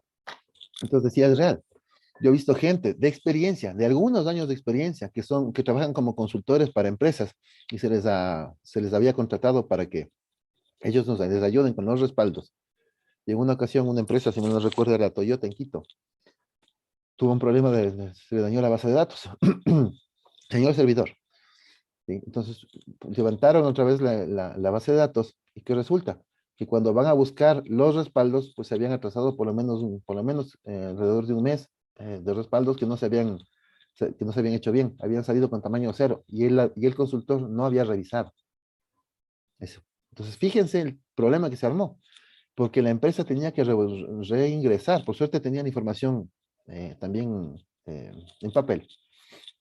Entonces decía, es real. Yo he visto gente de experiencia, de algunos años de experiencia, que trabajan como consultores para empresas y se les había contratado para que ellos les ayuden con los respaldos. Y en una ocasión una empresa, si me no recuerdo, era Toyota en Quito, tuvo un problema se le dañó la base de datos. Señor servidor. ¿Sí? Entonces, levantaron otra vez la base de datos y ¿qué resulta? Que cuando van a buscar los respaldos, pues se habían atrasado por lo menos alrededor de un mes de respaldos que no se habían hecho bien, habían salido con tamaño 0 y el consultor no había revisado eso. Entonces, fíjense el problema que se armó, porque la empresa tenía que reingresar, por suerte tenían información también en papel,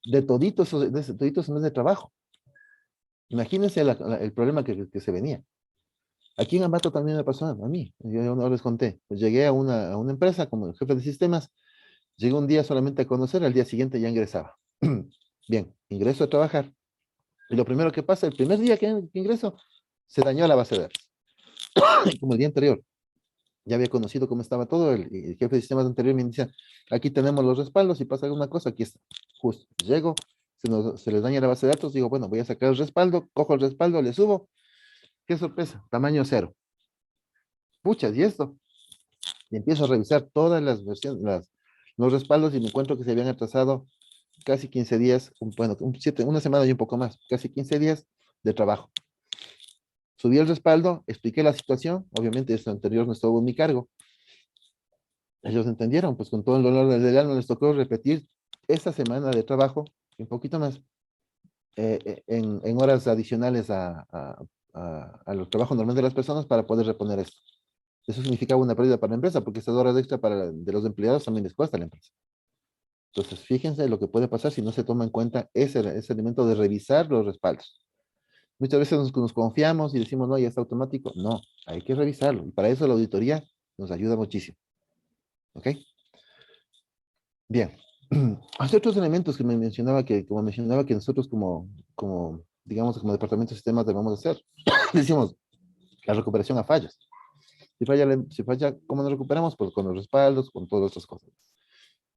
de toditos esos meses de trabajo. Imagínense el problema que se venía. Aquí en Ambato también me pasó a mí, yo no les conté. Pues llegué a una empresa como jefe de sistemas, llegué un día solamente a conocer, al día siguiente ya ingresaba. Bien, ingreso a trabajar. Y lo primero que pasa, el primer día que ingreso, se dañó la base de datos. Como el día anterior, ya había conocido cómo estaba todo, el jefe de sistemas anterior me decía, aquí tenemos los respaldos, si pasa alguna cosa, aquí está. Justo, llego, se les daña la base de datos, digo, bueno, voy a sacar el respaldo, cojo el respaldo, le subo. ¡Qué sorpresa! Tamaño 0. Puchas, ¿y esto? Y empiezo a revisar todas las versiones, los respaldos y me encuentro que se habían atrasado casi 15 días, bueno, una semana y un poco más, casi 15 días de trabajo. Subí el respaldo, expliqué la situación, obviamente esto anterior no estuvo en mi cargo. Ellos entendieron, pues con todo el dolor del alma les tocó repetir esa semana de trabajo, y un poquito más, en horas adicionales a los trabajos normales de las personas para poder reponer esto. Eso significaba una pérdida para la empresa, porque estas horas extra de los empleados también les cuesta a la empresa. Entonces, fíjense lo que puede pasar si no se toma en cuenta ese elemento de revisar los respaldos. Muchas veces nos confiamos y decimos, no, ya está automático. No, hay que revisarlo. Y para eso la auditoría nos ayuda muchísimo. ¿Ok? Bien. Hay otros elementos que como mencionaba, que nosotros digamos, como departamento de sistemas debemos hacer. Decimos, la recuperación a fallas. Si falla, ¿cómo nos recuperamos? Pues con los respaldos, con todas estas cosas.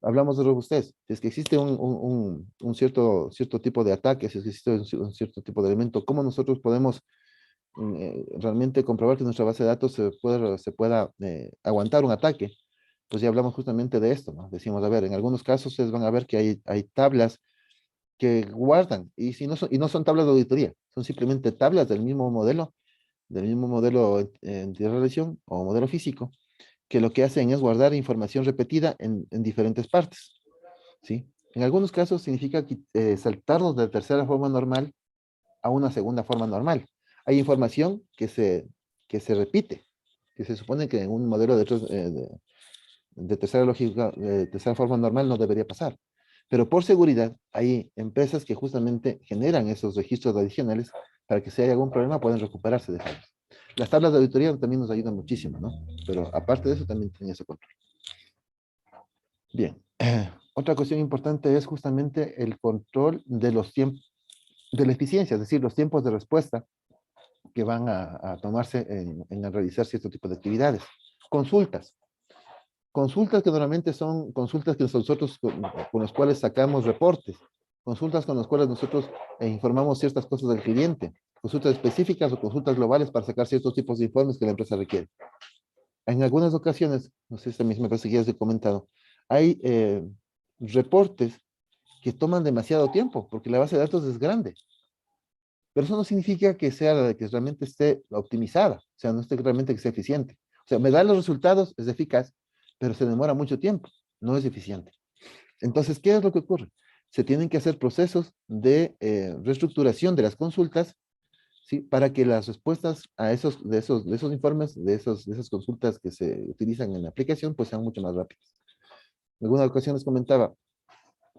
Hablamos de robustez. Si es que existe un cierto tipo de ataque, si es que existe un cierto tipo de elemento, ¿cómo nosotros podemos realmente comprobar que nuestra base de datos se pueda aguantar un ataque? Pues ya hablamos justamente de esto, ¿no? Decimos, a ver, en algunos casos ustedes van a ver que hay tablas que guardan, y no son tablas de auditoría, son simplemente tablas del mismo modelo de relación o modelo físico, que lo que hacen es guardar información repetida en diferentes partes, ¿sí? En algunos casos significa saltarnos de tercera forma normal a una segunda forma normal. Hay información que se repite, que se supone que en un modelo de tercera lógica, tercera forma normal no debería pasar. Pero por seguridad, hay empresas que justamente generan esos registros adicionales para que si hay algún problema puedan recuperarse de fallos. Las tablas de auditoría también nos ayudan muchísimo, ¿no? Pero aparte de eso también tiene ese control. Bien. Otra cuestión importante es justamente el control de los tiempos, de la eficiencia, es decir, los tiempos de respuesta que van a tomarse en realizar cierto tipo de actividades. Consultas. Consultas que normalmente son consultas que nosotros con las cuales sacamos reportes. Consultas con las cuales nosotros informamos ciertas cosas del cliente. Consultas específicas o consultas globales para sacar ciertos tipos de informes que la empresa requiere. En algunas ocasiones, no sé si también me parece que ya os he comentado, hay reportes que toman demasiado tiempo porque la base de datos es grande. Pero eso no significa que realmente esté optimizada, o sea, no esté realmente que sea eficiente. O sea, me da los resultados, es eficaz, pero se demora mucho tiempo, no es eficiente. Entonces, ¿qué es lo que ocurre? Se tienen que hacer procesos de reestructuración de las consultas, ¿sí? Para que las respuestas de esos informes, de esas consultas que se utilizan en la aplicación, pues sean mucho más rápidas. En alguna ocasión les comentaba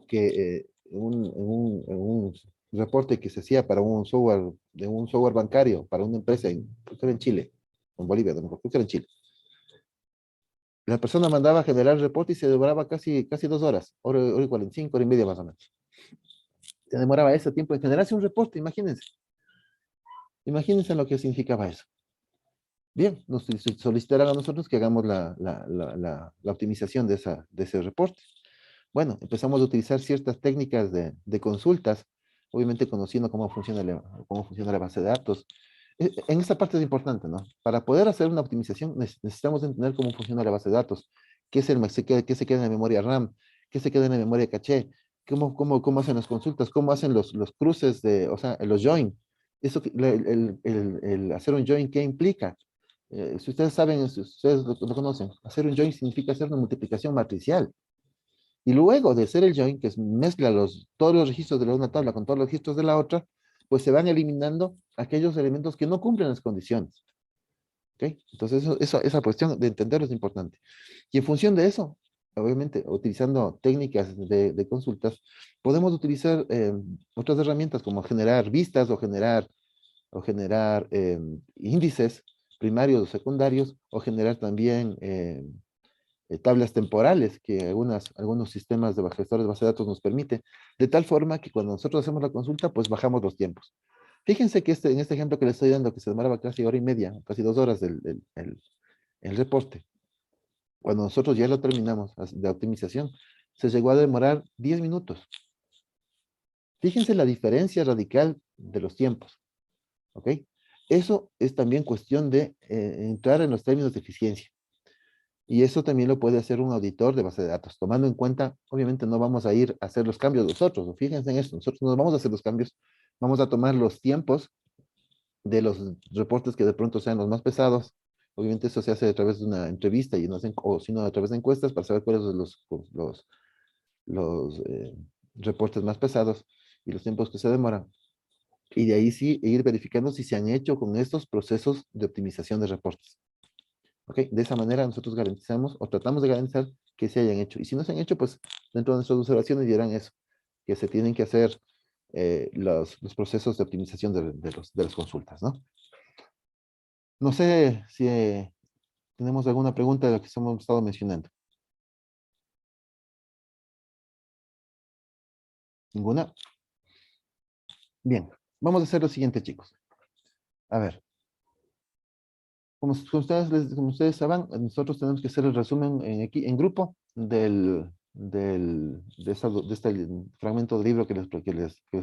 que en un reporte que se hacía para un software bancario, para una empresa creo que era en Chile, en Bolivia, creo que era en Chile. La persona mandaba a generar el reporte y se demoraba casi 2 horas, hora y 45, hora y media más o menos. Se demoraba ese tiempo en generarse un reporte, imagínense. Imagínense lo que significaba eso. Bien, nos solicitaron a nosotros que hagamos la optimización de ese reporte. Bueno, empezamos a utilizar ciertas técnicas de consultas, obviamente conociendo cómo funciona la base de datos. En esta parte es importante, ¿no? Para poder hacer una optimización necesitamos entender cómo funciona la base de datos, qué se queda en la memoria RAM, qué se queda en la memoria caché, cómo hacen las consultas, cómo hacen los cruces o sea, los join. Eso, el hacer un join, ¿qué implica? Si ustedes saben, si ustedes lo conocen, hacer un join significa hacer una multiplicación matricial. Y luego de hacer el join, que mezcla todos los registros de una tabla con todos los registros de la otra, pues se van eliminando aquellos elementos que no cumplen las condiciones. ¿Ok? Entonces, esa cuestión de entenderlo es importante. Y en función de eso, obviamente, utilizando técnicas de consultas, podemos utilizar otras herramientas como generar vistas o generar índices primarios o secundarios, o generar también tablas temporales que algunos sistemas de gestores de base de datos nos permiten, de tal forma que cuando nosotros hacemos la consulta, pues bajamos los tiempos. Fíjense que en este ejemplo que les estoy dando, que se demoraba casi hora y media, casi 2 horas el reporte, cuando nosotros ya lo terminamos de optimización, se llegó a demorar 10 minutos. Fíjense la diferencia radical de los tiempos, ¿ok? Eso es también cuestión de entrar en los términos de eficiencia. Y eso también lo puede hacer un auditor de base de datos, tomando en cuenta, obviamente no vamos a ir a hacer los cambios nosotros, fíjense en esto, nosotros no vamos a hacer los cambios, vamos a tomar los tiempos de los reportes que de pronto sean los más pesados. Obviamente eso se hace a través de una entrevista y o si no a través de encuestas para saber cuáles son los reportes más pesados y los tiempos que se demoran. Y de ahí sí ir verificando si se han hecho con estos procesos de optimización de reportes. ¿Ok? De esa manera nosotros garantizamos o tratamos de garantizar que se hayan hecho. Y si no se han hecho, pues dentro de nuestras observaciones dirán eso, que se tienen que hacer los procesos de optimización de las consultas, ¿no? No sé si tenemos alguna pregunta de lo que hemos estado mencionando. ¿Ninguna? Bien, vamos a hacer lo siguiente, chicos. A ver. Como ustedes saben, nosotros tenemos que hacer el resumen en grupo de este fragmento de libro que les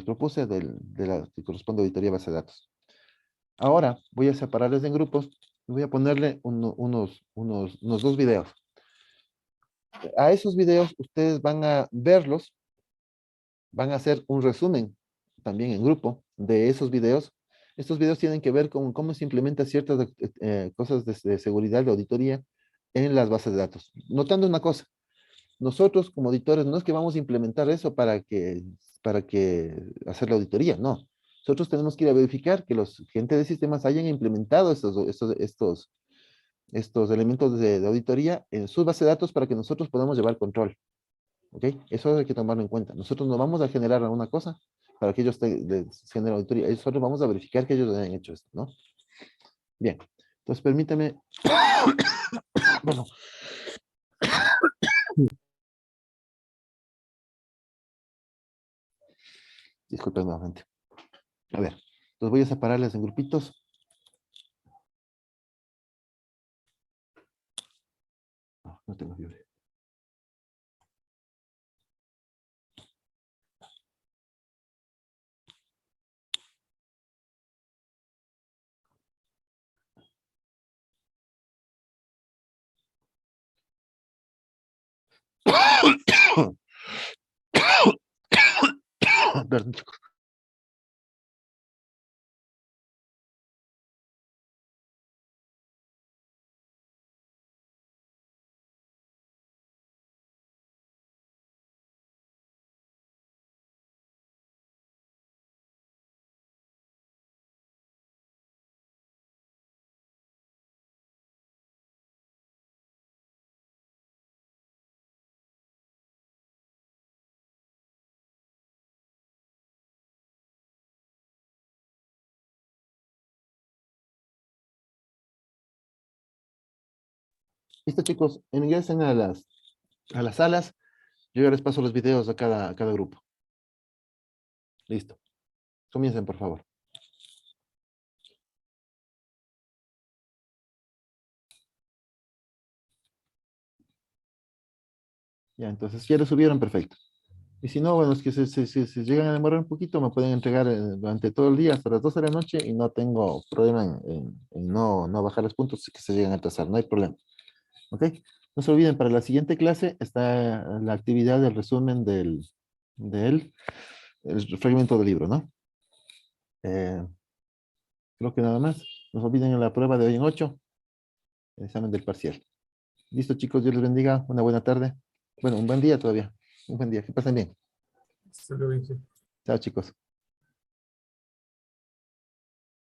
propuse, de la que corresponde a auditoría base de datos. Ahora voy a separarles en grupos y voy a ponerle unos 2 videos. A esos videos ustedes van a verlos, van a hacer un resumen también en grupo de esos videos. Estos videos tienen que ver con cómo se implementa ciertas cosas de seguridad de auditoría en las bases de datos. Notando una cosa, nosotros como auditores no es que vamos a implementar eso para que hacer la auditoría, no. Nosotros tenemos que ir a verificar que los gente de sistemas hayan implementado estos elementos de auditoría en sus bases de datos para que nosotros podamos llevar control. ¿Ok? Eso hay que tomarlo en cuenta. Nosotros no vamos a generar una cosa para que ellos les generen auditoría. Nosotros vamos a verificar que ellos hayan hecho esto, ¿no? Bien. Entonces, permítame. Bueno. Disculpen nuevamente. A ver. Los voy a separarles en grupitos. No tengo fiebre. Perdón, chicos. Listo, chicos. Ingresen a las salas. Yo ya les paso los videos a cada grupo. Listo. Comiencen, por favor. Ya, entonces ya lo subieron, perfecto. Y si no, bueno, es que si llegan a demorar un poquito, me pueden entregar durante todo el día hasta las 12 de la noche y no tengo problema en no bajar los puntos que se llegan a atrasar, no hay problema. ¿Ok? No se olviden, para la siguiente clase está la actividad del resumen del el fragmento del libro, ¿no? Creo que nada más. No se olviden en la prueba de hoy en 8, el examen del parcial. Listo, chicos, Dios les bendiga. Una buena tarde. Bueno, un buen día todavía. Un buen día. Que pasen bien. Hasta luego. Chao, chicos.